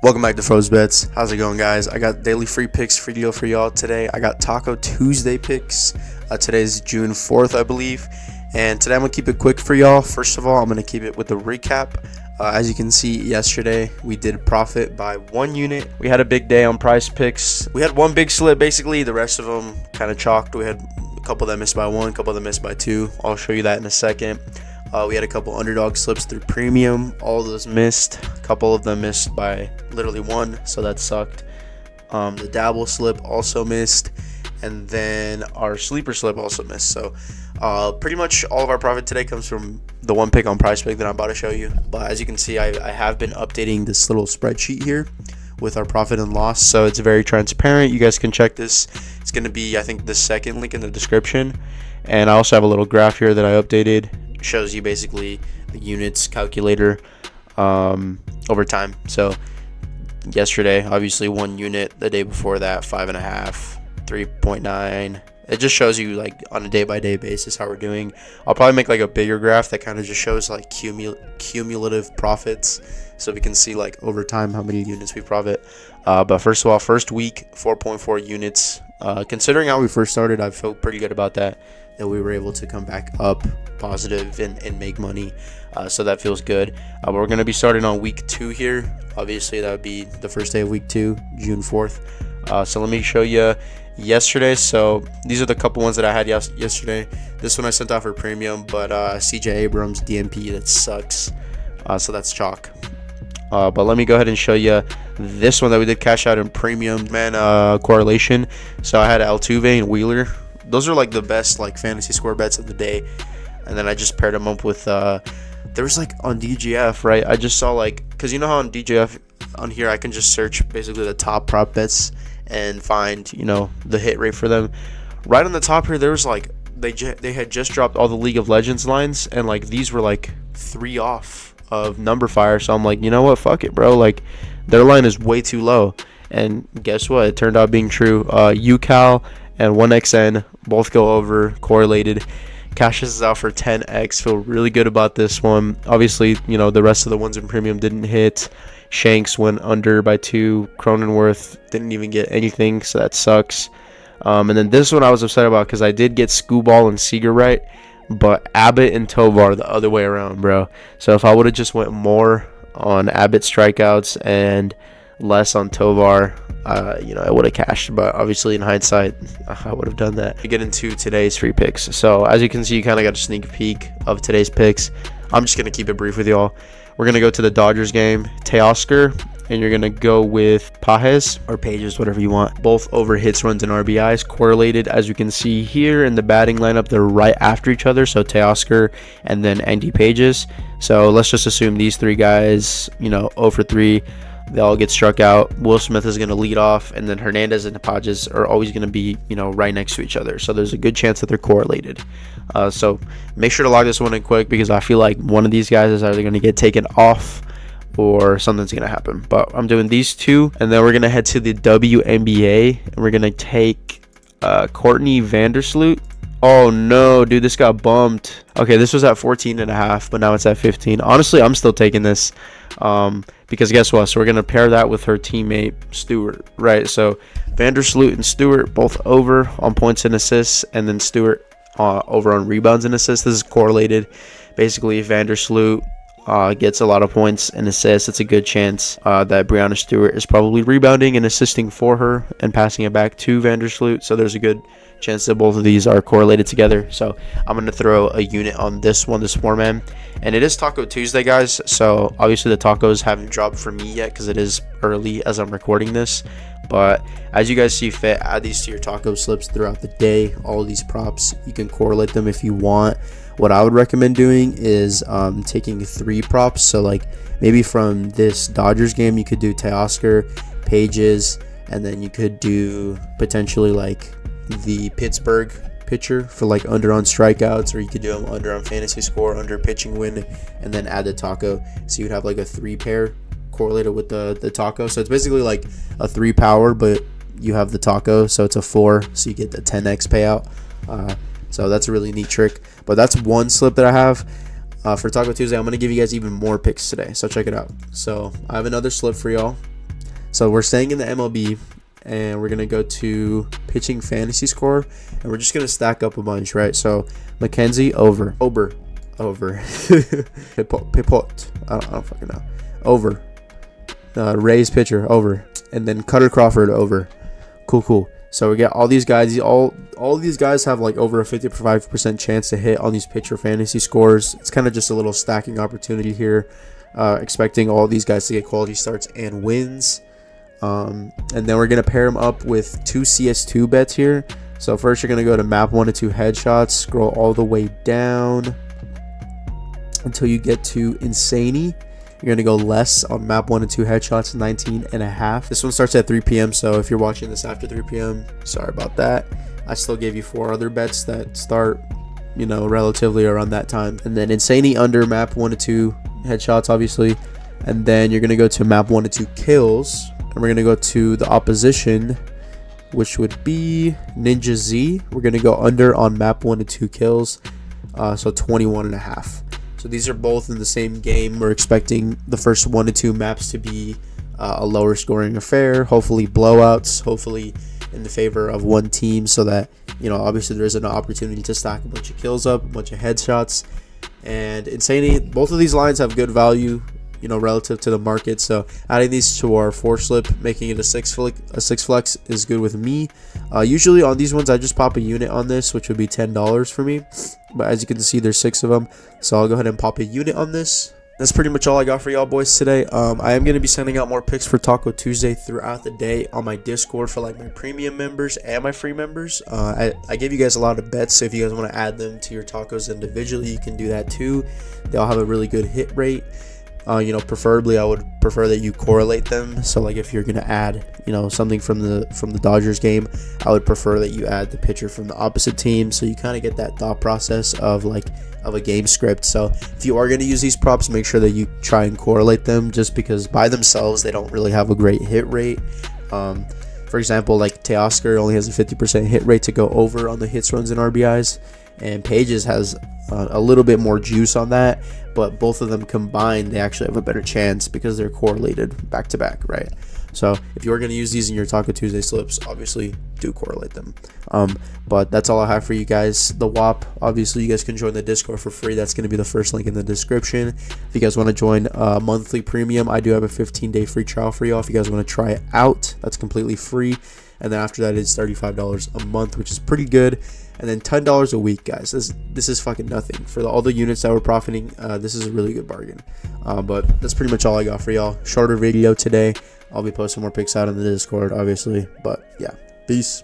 Welcome back to Froze Bets. How's it going, guys? I got daily free picks video for y'all today. I got Taco Tuesday picks. Today's June 4th, I believe. And today I'm going to keep it quick for y'all. First of all, I'm going to keep it with a recap. As you can see, yesterday we did profit by 1 unit. We had a big day on Prizepicks. We had one big slip, basically. The rest of them kind of chalked. We had a couple that missed by 1, a couple that missed by 2. I'll show you that in a second. We had a couple underdog slips through premium. All of those missed. A couple of them missed by literally 1, so that sucked. The dabble slip also missed, and then our sleeper slip also missed. So pretty much all of our profit today comes from the one pick on Prizepicks that I'm about to show you. But as you can see, I have been updating this little spreadsheet here with our profit and loss, so it's very transparent. You guys can check this. It's going to be, I think, the second link in the description. And I also have a little graph here that I updated. Shows you basically the units calculator over time. So yesterday, obviously 1 unit. The day before that, 5.5, 3.9. It just shows you like on a day-by-day basis how we're doing. I'll probably make like a bigger graph that kind of just shows like cumulative profits, so we can see like over time how many units we profit. But first of all, first week 4.4 units. Considering how we first started, I feel pretty good about that we were able to come back up positive and make money. So that feels good. We're going to be starting on week 2 here. Obviously that would be the first day of week 2, June 4th. So let me show you yesterday. So these are the couple ones that I had yesterday. This one I sent out for premium, but CJ Abrams DMP, that sucks. So that's chalk. But let me go ahead and show you this one that we did cash out in premium, man. Correlation. So I had Altuve and Wheeler. Those are like the best like fantasy score bets of the day. And then I just paired them up with there was like on DGF, right? I just saw like, because you know how on DGF on here I can just search basically the top prop bets and find, you know, the hit rate for them. Right on the top here, there was like they had just dropped all the League of Legends lines, and like these were like 3 off of number fire. So I'm like, you know what, fuck it, bro, like their line is way too low. And guess what, it turned out being true. UCal and 1XN both go over, correlated. Cashes is out for 10x. Feel really good about this one. Obviously, you know, the rest of the ones in premium didn't hit. Shanks went under by 2. Cronenworth didn't even get anything, so that sucks. And then this one I was upset about because I did get Scooball and Seager right, but Abbott and Tovar the other way around, bro. So if I would have just went more on Abbott strikeouts and less on Tovar, you know, I would have cashed. But obviously in hindsight, I would have done that. To get into today's free picks, so as you can see, you kind of got a sneak peek of today's picks. I'm just gonna keep it brief with y'all. We're gonna go to the Dodgers game, Teoscar, and you're gonna go with Pages or Pages, whatever you want. Both over hits, runs, and RBIs correlated. As you can see here in the batting lineup, they're right after each other, so Teoscar and then Andy Pages. So let's just assume these 3 guys, you know, 0 for 3. They all get struck out. Will Smith is going to lead off, and then Hernandez and Pages are always going to be, you know, right next to each other. So there's a good chance that they're correlated. So make sure to log this one in quick, because I feel like one of these guys is either going to get taken off or something's going to happen. But I'm doing these 2, and then we're going to head to the WNBA, and we're going to take Courtney Vandersloot. Oh no, dude, this got bumped. Okay, this was at 14.5, but now it's at 15. Honestly, I'm still taking this. Because guess what? So we're gonna pair that with her teammate Stewart, right? So Vandersloot and Stewart both over on points and assists, and then Stewart over on rebounds and assists. This is correlated. Basically, if Vandersloot gets a lot of points and assists, it's a good chance that Breanna Stewart is probably rebounding and assisting for her and passing it back to Vandersloot. So there's a good chance that both of these are correlated together. So I'm going to throw a unit on this one, this four-man. And it is Taco Tuesday, guys. So obviously the tacos haven't dropped for me yet because it is early as I'm recording this. But as you guys see fit, add these to your taco slips throughout the day. All of these props, you can correlate them if you want. What I would recommend doing is taking 3 props. So like maybe from this Dodgers game, you could do Teoscar, Pages, and then you could do potentially like the Pittsburgh pitcher for like under on strikeouts, or you could do them under on fantasy score, under pitching win, and then add the taco. So you'd have like a 3 pair correlated with the taco. So it's basically like a 3 power, but you have the taco, so it's a 4, so you get the 10x payout. So that's a really neat trick. But that's one slip that I have. For Taco Tuesday, I'm going to give you guys even more picks today, so check it out. So I have another slip for y'all. So we're staying in the MLB, and we're gonna go to pitching fantasy score, and we're just gonna stack up a bunch, right? So Mackenzie over. Pipot. I don't fucking know. Over. Ray's pitcher over, and then Cutter Crawford over. Cool. So we get all these guys. All these guys have like over a 55% chance to hit on these pitcher fantasy scores. It's kind of just a little stacking opportunity here. Expecting all these guys to get quality starts and wins. And then we're gonna pair them up with 2 CS2 bets here. So first you're gonna go to map 1 to 2 headshots. Scroll all the way down until you get to Insaney. You're gonna go less on map 1 and 2 headshots, 19.5. This one starts at 3 p.m. So if you're watching this after 3 p.m., sorry about that. I still gave you 4 other bets that start, relatively around that time. And then Insaney under map 1 to 2 headshots, obviously. And then you're gonna go to map 1 to 2 kills, and we're gonna go to the opposition, which would be Ninja Z. We're gonna go under on map 1 to 2 kills, so 21.5. So these are both in the same game. We're expecting the first 1 to 2 maps to be a lower scoring affair, hopefully blowouts, hopefully in the favor of one team, so that obviously there's an opportunity to stack a bunch of kills up, a bunch of headshots. And Insanely, both of these lines have good value, relative to the market. So adding these to our 4 slip, making it a 6 flex is good with me. Usually on these ones I just pop a unit on this, which would be $10 for me, but as you can see there's 6 of them, so I'll go ahead and pop a unit on this. That's pretty much all I got for y'all boys today. I am going to be sending out more picks for Taco Tuesday throughout the day on my Discord for like my premium members and my free members. I gave you guys a lot of bets, so if you guys want to add them to your tacos individually, you can do that too. They all have a really good hit rate. Preferably I would prefer that you correlate them. So like if you're gonna add something from the Dodgers game, I would prefer that you add the pitcher from the opposite team, so you kind of get that thought process of a game script. So if you are going to use these props, make sure that you try and correlate them, just because by themselves they don't really have a great hit rate. For example, like Teoscar only has a 50% hit rate to go over on the hits, runs, and RBIs, and Pages has a little bit more juice on that, but both of them combined, they actually have a better chance because they're correlated back to back, right? So if you're going to use these in your Taco Tuesday slips, obviously do correlate them. But that's all I have for you guys. The WAP, obviously you guys can join the Discord for free. That's going to be the first link in the description. If you guys want to join monthly premium, I do have a 15-day free trial for y'all. If you guys want to try it out, that's completely free. And then after that, it's $35 a month, which is pretty good. And then $10 a week, guys. This is fucking nothing for all the units that we're profiting. This is a really good bargain. But that's pretty much all I got for y'all. Shorter video today. I'll be posting more pics out in the Discord, obviously. But yeah, peace.